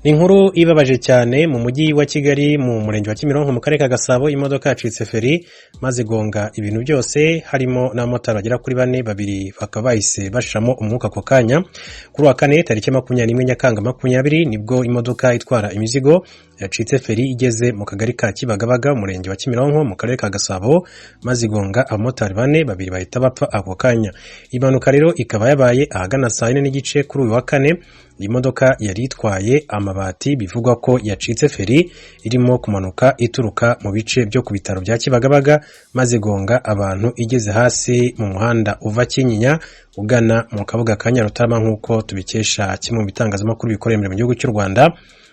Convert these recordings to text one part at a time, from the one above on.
Inkuru ibabaje cyane mu mujyi wa Kigali mu murenge wa Kimironko mu karere ka Gasabo, imodoka yacitse feri maze gonga ibintu byose harimo n'abamotari bagera kuri bane, babiri bakaba bahise bashiramo umwuka ako kanya. Kuri wa kane tariki 21 Nyakanga 2020 nibwo imodoka itwara imizigo yacitse feri igeze mu kagari ka Kibagabaga umurenge wa Kimironko mu karere ka Gasabo maze gonga abamotari bane, babiri bahita bapfa ako kanya. Impanuka rero ikaba yabaye ahagana saa 4 n'igice kuri uyu wa kane. Iyi modoka yari itwaye amabati, bivugwa ko yacitse feri irimo kumanuka ituruka mu bice byo ku bitaro bya Kibagabaga maze gonga abantu igeze hasi mu muhanda uva Kinyinya ugana mu kabuga ka Nyarutarama, nk'uko tubikesha kimwe mu bitangazamakuru bikorera mu gihugu cy'u Rwanda.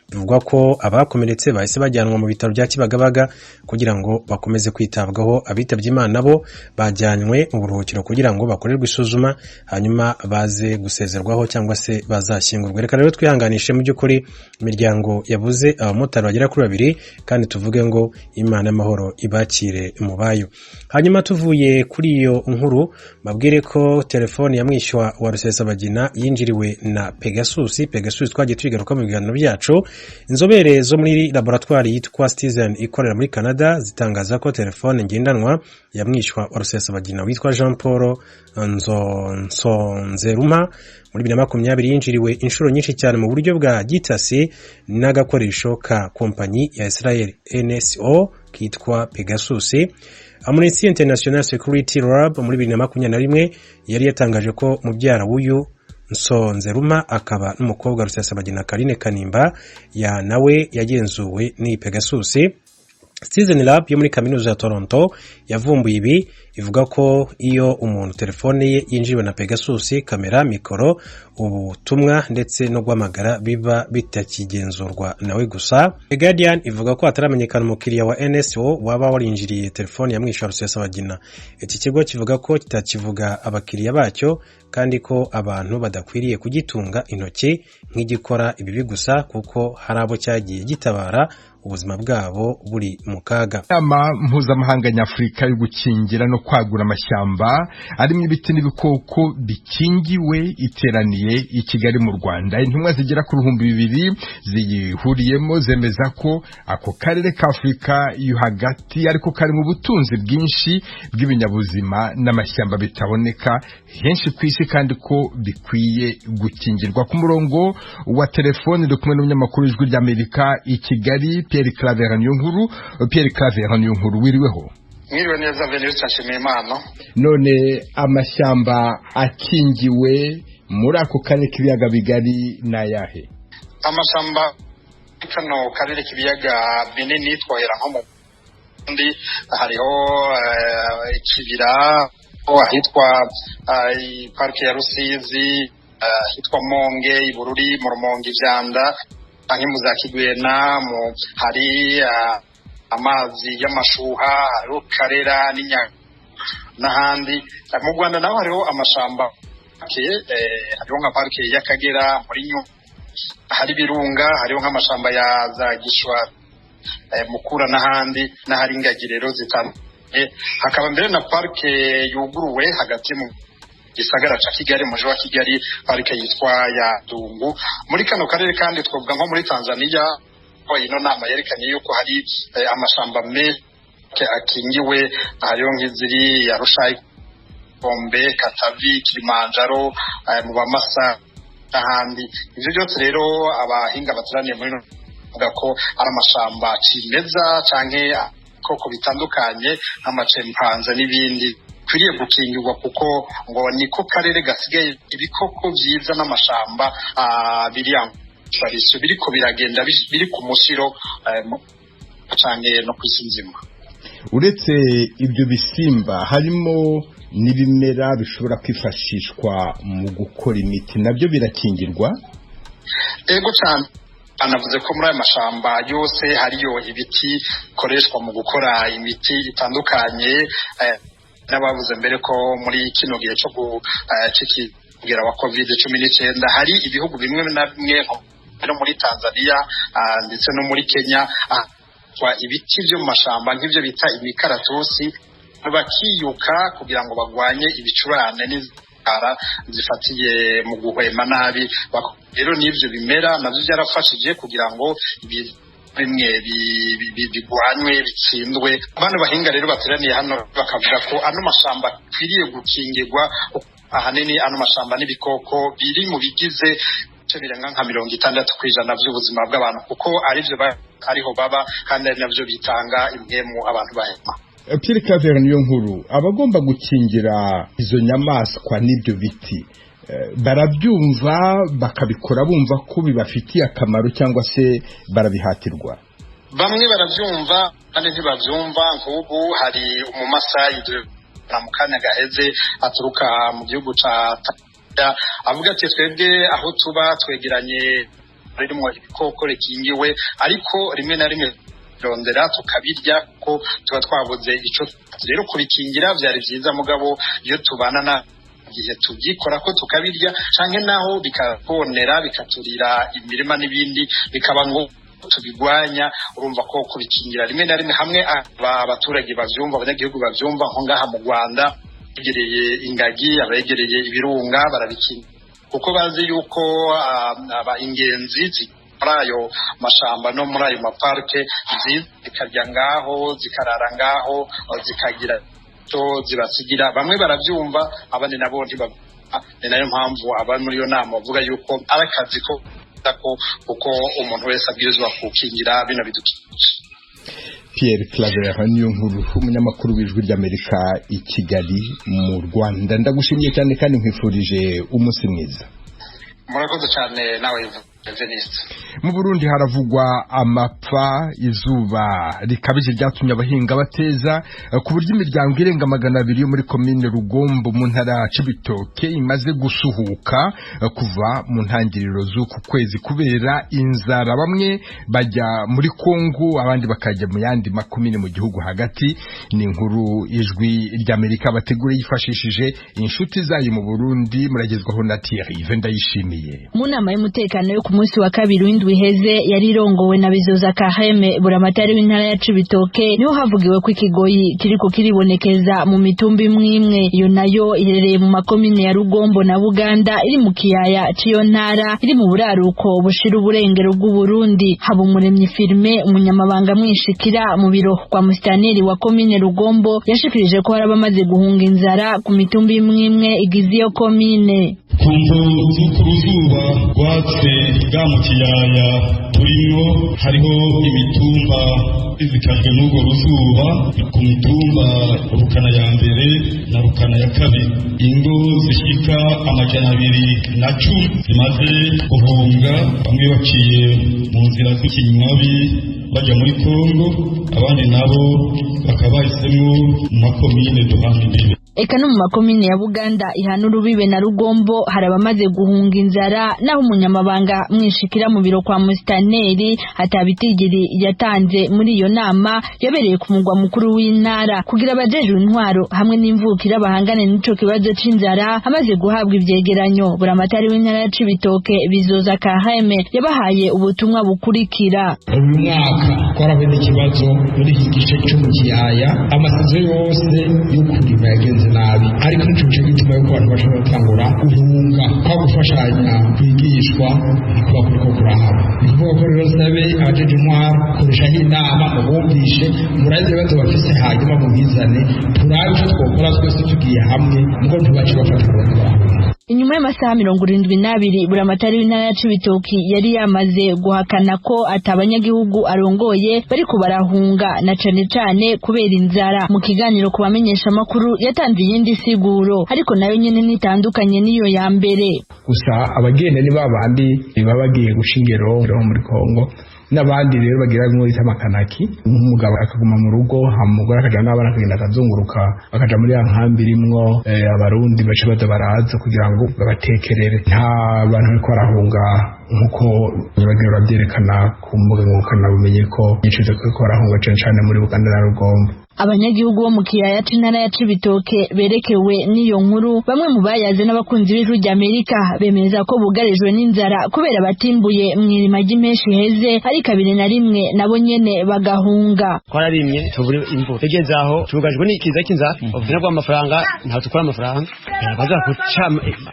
Bivugwa ko abakomeretse bahise bajyanwa mu bitaro bya Kibagabaga kugira ngo bakomeze kwitabwaho. Abitabye Imana bo bajyanywe mu buruhukiro kugira ngo bakorerwe isuzuma hanyuma baze gusezerwaho cyangwa se bazashyingurwa. Reka rero twihanganishe mu by'ukuri imiryango yabuze abamotari bagera kuri babiri, kandi tuvuge ngo Imana y'amahoro ibakire mu bayo. Hanyuma tuvuye kuri iyo nkuru, babwire ko telefone ya mwishywa wa Rusesabagina yinjiriwe na Pegasus twagiye tubigaruka mu biganiro byacu. Inzobere zo muri laboratoire yitwa Citizen ikorera muri Canada zitangaza ko telefone ngendanwa ya mwishywa wa Rusesabagina witwa Jean Paul Nzonzeruma muri 2020 yinjiriwe inshuro nyinshi cyane mu buryo bwa gitasi n'agakoresho ka kompanyi ya Israel NSO kitwa Pegasus. Amnesty International Security Lab muri 2021 yari yatangaje ko mubyara w'uyu Nzonzeruma akaba n'umukobwa Rusesabagina Karine Kanimba ya nawe yagenzuwe ni Pegasus. Citizen Lab yo muri kaminuza ya Toronto yavumbuye ibi, ivuga ko iyo umuntu telefone ye yinjiwe na Pegasus, kamera, mikoro, ubutumwa ndetse no guhamagara biba bitakigenzurwa nawe gusa. The Guardian ivuga ko ataramenyekana umukiriya wa NSO waba warinjiriye telefone ya mwishywa Rusesabagina. Iki kigo kivuga ko kitakivuga abakiriya bacyo kandi ko abantu badakwiriye kugitunga intoki nk'igikora ibibi gusa, kuko hari abo cyagiye gitabara ubuzima bwabo buri mu kaga. Inama mpuzamahanga nyafurika yo gukingira no kwagura amashyamba arimo ibiti n'ibikoko bikingiwe iteraniye i Kigali mu Rwanda. Intumwa zigera ku 200 ziyihuriyemo zemeza ko ako karere ka Afurika yo hagati ariko kari mu butunzi bwinshi bw'ibinyabuzima n'amashyamba bitaboneka henshi ku isi, kandi ko bikwiye gukingirwa. Ku murongo wa telefone kumwe n'umunyamakuru w'Ijwi ry'Amerika i Kigali, Pierre Claver Niyonkuru. Pierre Claver Niyonkuru, wiriweho? Mwiriwe neza Venus Nshimiyimana. None amashyamba akingiwe muri ako karere k'ibiyaga bigari n'ayahe? Amashyamba kano karere k'ibiyaga binini twohera nko mu ndi hariho ikibira ahitwa parike ya Rusizi, ahitwa Monge, Ibururi, mu Rumonge, Ivyanda, anke mu za Kigwena, hari amazi y'amashuha, hariho Karera n'Inyaga n'ahandi. Mu Rwanda naho hariho amashamba hariho nka parike y'Akagera muri hari Birunga, hariho nk'amashamba ya za Gishwa, Mukura n'ahandi, n'ahari ingagi rero zitandukanye. Hakaba mbere na parike yuguruwe hagati mu gisagara ca Kigali, mu wa Kigali, parike yitwa ya Dungu. Muri kano karere kandi twovuga nko muri Tanzania, ko ino nama yerekanye yuko hari amashamba akingiwe, hariho nk'iziri ya Rushai, Bombe, Katavi, Kilimanjaro, mu Bamasa n'ahandi. Ivyo byose rero abahinga bateraniye muri vuga ko ari amashamba cimeza canke koko bitandukanye nk'amacempanze n'ibindi kwiriye gukingirwa, kuko ngo niko karere gasigaye ibikoko vyiza n'amashamba biriko biragenda biri ku mushiro canke no kwisinzima. Uretse ibyo bisimba harimo n'ibimera bishobora kwifashishwa mu gukora imiti, nabyo birakingirwa? Ego cyane. Anavuze ko muri aya mashamba yose hariyo ibiti koreshwa mu gukora imiti itandukanye. N'abavuze mbere ko muri kino gihe cyo kugira wa COVID-19 hari ibihugu bimwe na bimwe no muri Tanzania ndetse no muri Kenya ibiti byo mu mashamba nk'ibyo bita imikaratusi bakiyuka kugira ngo bagwanye ibicurane zifatiye mu guhwema nabi. Rero n'ivyo bimera navyo byarafashije kugira ngo bimwe bigwanywe bitsindwe. Abantu bahinga rero bateraniye hano bakavuga ko ano mashamba akwiriye gukingirwa, ahanini ano mashamba n'ibikoko biri mu bigize birenga nka 60% by'ubuzima bw'abantu, kuko arivyo ariho baba kandi ari navyo bitanga impemu abantu bahema. Pierre Claver Niyonkuru, abagomba gukingira izo nyamaswa n'ibyo biti barabyumva bakabikora bumva ko bibafitiye akamaro cyangwa se barabihatirwa? Bamwe barabyumva kandi ntibabyumva. Nk'ubu hari umumasayi mu kanya gaheze aturuka mu gihugu ca avuga ati twebwe aho tuba twegeranye ririmo ibikoko rekingiwe, ariko rimwe na rimwe rondera tukabirya ko tuba twabuze ico. Rero kubikingira byari byiza, mugabo iyo tubana na gihe tubyikora ko tukabirya canke naho bikabonera bikaturira imirima n'ibindi bikaba ngo tubigwanya. Urumva ko kubikingira rimwe na rimwe hamwe abaturage bavyumva, abanyagihugu bavyumva, nko ngaha mu Rwanda begereye ingagi, abegereye ibirunga barabikingira kuko bazi yuko ingenzi muri ayo mashamba no muri ayo maparke zikarya ngaho, zikarara ngaho, zikagira to zibasigira. Bamwe baravyumva, abandi nabo ntibabona. Ni nayo mpamvu abari muri iyo nama bavuga yuko ari akazi kuko umuntu wese abwirizwa kukingira bino bidukikije. Pierre Claver Niyonkuru, umunyamakuru w'Ijwi ry'Amerika i Kigali mu Rwanda, ndagushimiye cyane kandi nkwifurije umunsi mwiza. Murakoze cyane nawe Veniste. Mu Burundi haravugwa amapfa, izuba rikabije ryatumye abahinga bateza ku buryo imiryango irenga 200 yo muri komine Rugombo mu ntara Cibitoke imaze gusuhuka kuva mu ntangiriro z'uku kwezi kubera inzara. Bamwe bajya muri Kongo, abandi bakajya mu yandi makomine mu gihugu hagati. Ni inkuru Ijwi ry'Amerika bategura yifashishije inshuti zayo mu Burundi. Muragezwaho na Thierry Vendayishimiye. Mu nama y'umutekano yo ku munsi wa kabiri w'indwi heze yari irongowe na Bizoza Kaheme, buramatari w'intara ya Cibitoke, niho havugiwe ko ikigoyi kiriko kiribonekeza mu mitumba imwe. Iyo nayo iherereye mu makomine ya Rugombo na Buganda, iri mu kiyaya c'iyo ntara, iri mu buraruko bushira uburengero bw'u Burundi. Habumuremyi Firme, umunyamabanga mwishikira mu biro kwa musitanteri wa komine Rugombo, yashikirije ko harabamaze guhunga inzara ku mitumba imwe igize iyo komine. Kumvo z'ukuruzuba rwatse bwa mu kiyaya turimo, hariho imitumba izikajwe n'urwo ruzuba. Ku mitumba Rukana ya mbere na Rukana ya kabiri, ingo zishika 210 zimaze guhunga, bamwe baciye mu nzira z'ikinywabi bajya muri Kongo, abandi nabo bakaba bahisemo mu makomine duhana imbibe. Eka no mu makomine ya Buganda ihana urubibe na Rugombo harabamaze guhunga inzara, naho umunyamabanga mwishikira mu biro kwa musitanteri atabitigiri yatanze muri iyo nama yabereye ku mugwa mukuru w'intara kugira abajejwe intwaro hamwe n'imvukira bahangane n'ico kibazo c'inzara. Amaze guhabwa ivyegeranyo, buramatari w'intara ya Cibitoke Bizoza Kaheme yabahaye ubutumwa bukurikira. Uyu mwaka twarahuye n'ikibazo muri iki gice cyo mu kiyaya, amasazo yose y'ukurima yagenze nabi, ariko nico gituma yuko abantu bashobora gutangura guhunga kwa gufashanya kwigishwa nikuba kuriko kurahaba. Nikuvuga ko rero sabe abajeje intwaro kurushaho inama mubumvishe murazi bazo bafise, hanyuma mubizane turabe icyo twokora twese tugiye hamwe ngo tubace bafata kurahunga. Inyuma y'amasaha 72 buramatari w'intara ya Cibitoki yari yamaze guhakana ko atabanyagihugu arongoye bariko barahunga na cane kubera inzara. Mu kiganiro ku bamenyesha makuru yatanze yindi siguro, ariko nayo nyene nitandukanye niyo ya mbere. Gusa abagenda ni babandi babagiye gushingero muri Kongo, n'abandi rero bagira muri Tamakanaki, umugabo akaguma mu rugo, hamugora akaja n'abana akagenda akazunguruka bakaja muri ya nkambi rimwo abarundi bace baraza kugira ngo babatekerere. Nta bantu bariko barahunga nk'uko nyabagiro babyerekana ku mbuga ngurukanabumenyi ko yicuza ko barahunga cane muri Uganda na Rugombo. Abanyagihugu bo mu kiyaya c'intara ya Cibitoke berekewe n'iyo nkuru bamwe mu bayaze n'abakunzi b'Ijwi ry'Amerika bemeza ko bugarijwe n'inzara kubera batimbuye mw'irima ry'impeshi heze ari kabiri na rimwe nabo nyene bagahunga. Twararimye tubure imvura tugeze aho tugajwe n'ikiza cy'inzara ubuzina bw'amafaranga nta tukora amafaranga bazakuca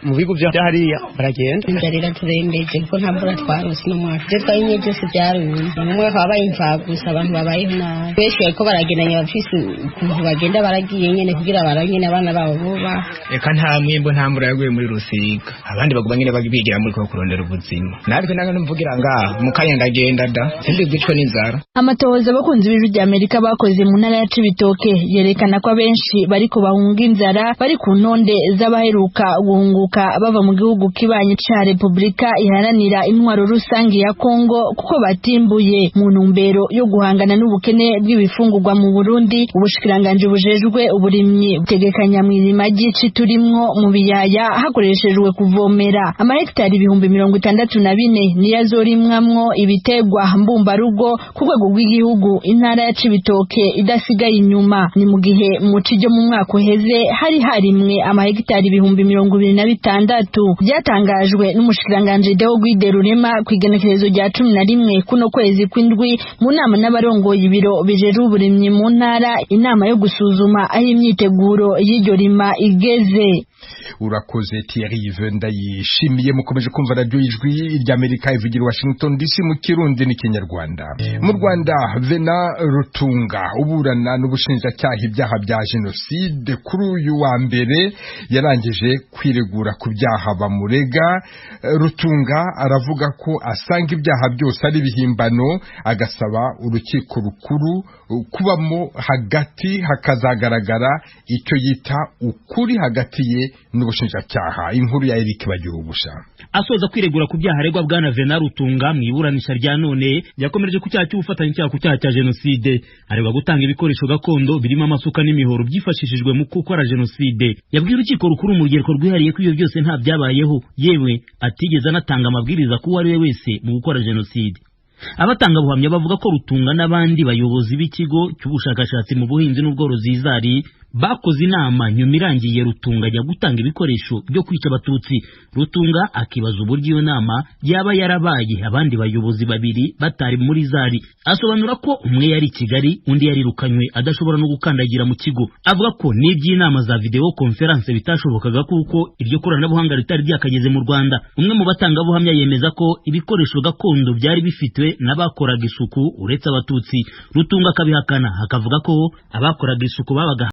mu bigo bya hariya baragenda inzara turembeje kuko nta mvura twarose no mwaka je twanye byose byarumye umwe habaye imfagusa abantu babayeho nabi benshi bariko baragendanya bafise ukuntu bagenda baragiye nyene kugira baranyene abana babo buba eka nta mwimbo nta mvura yaguye muri Rusiga abandi baguma nyene bagibigira muri ko kurondera ubuzima natwe nanga mvugira ngaho mukanya ndagenda da sindi bwicwe n'inzara. Amatohoza abakunzi b'Ijwi ry'Amerika bakoze mu ntara ya Cibitoke yerekana ko abenshi bariko bahunga inzara bari ku ntonde z'abaheruka guhunguka bava mu gihugu kibanye ca Republika iharanira intwaro rusangi ya Kongo kuko batimbuye mu ntumbero yo guhangana n'ubukene bw'ibifungurwa mu Burundi. Ubushikiranganji bujejwe uburimyi butegekanya mw'irima ry'ici turimwo mu biyaya hakoreshejwe kuvomera amahegitari 64,000 niyo azorimwamwo ibitegwa mbumbarugo ku rwego rw'igihugu. Intara ya Cibitoke idasigaye inyuma ni mu gihe mu cijyo mu mwaka uheze hari harimwe amahegitari 26,000 byatangajwe n'umushikiranganji Deo Guide Rurema ku igenekerezo rya 11 kuno kwezi kw'indwi mu nama n'abarongoye ibiro bijejwe uburimyi mu ntara, inama yo gusuzuma aho imyiteguro y'iryo rima igeze. Urakoze Thierry Ndayishimiye. Mukomeje kumva radio Ijwi ry'Amerika ivugira Washington DC mu Kirundi n'Ikinyarwanda. Mu Rwanda Vena Rutunga uburana n'ubushinjacyaha ibyaha bya jenoside kuri uyu wa mbere yarangije kwiregura ku byaha bamurega. Rutunga aravuga ko asanga ibyaha byose ari bihimbano, agasaba urukiko rukuru kubamo hagati hakazagaragara icyo yita ukuri hagati ye n'ubushinjacyaha. Inkuru ya Eric Bagirubusha. Asoza kwiregura ku byaha aregwa bwana Vena Rutunga mu iburanisha rya none yakomereje ku cyaha cy'ubufatanyacyaha ku cyaha cya jenoside. Aregwa gutanga ibikoresho gakondo birimo amasuka n'imihoro byifashishijwe mu gukora jenoside. Yabwiye urukiko rukuru mu rugereko rwihariye ko ibyo byose nta byabayeho, yewe atigeze anatanga amabwiriza ko uwo ari we wese mu gukora jenoside. Abatanga buhamya bavuga ko Rutunga n'abandi bayobozi b'ikigo cy'ubushakashatsi mu buhinzi n'ubworozi izari bakoze inama nyuma irangiye Rutunga ajya gutanga ibikoresho byo kwica abatutsi. Rutunga akibaza uburyo iyo nama yaba yarabaye abandi bayobozi babiri batari muri zari. Asobanura ko umwe yari Kigali undi yari rukanywe adashobora no gukandagira mu kigo. Avuga ko n'iby'inama za video conference bitashobokaga kuko iryo koranabuhanga ritari ryakageze mu Rwanda. Umwe mu batanga buhamya yemeza ko ibikoresho gakondo byari bifitwe n'abakoraga isuku uretse abatutsi. Rutunga akabihakana akavuga ko abakoraga isuku babaga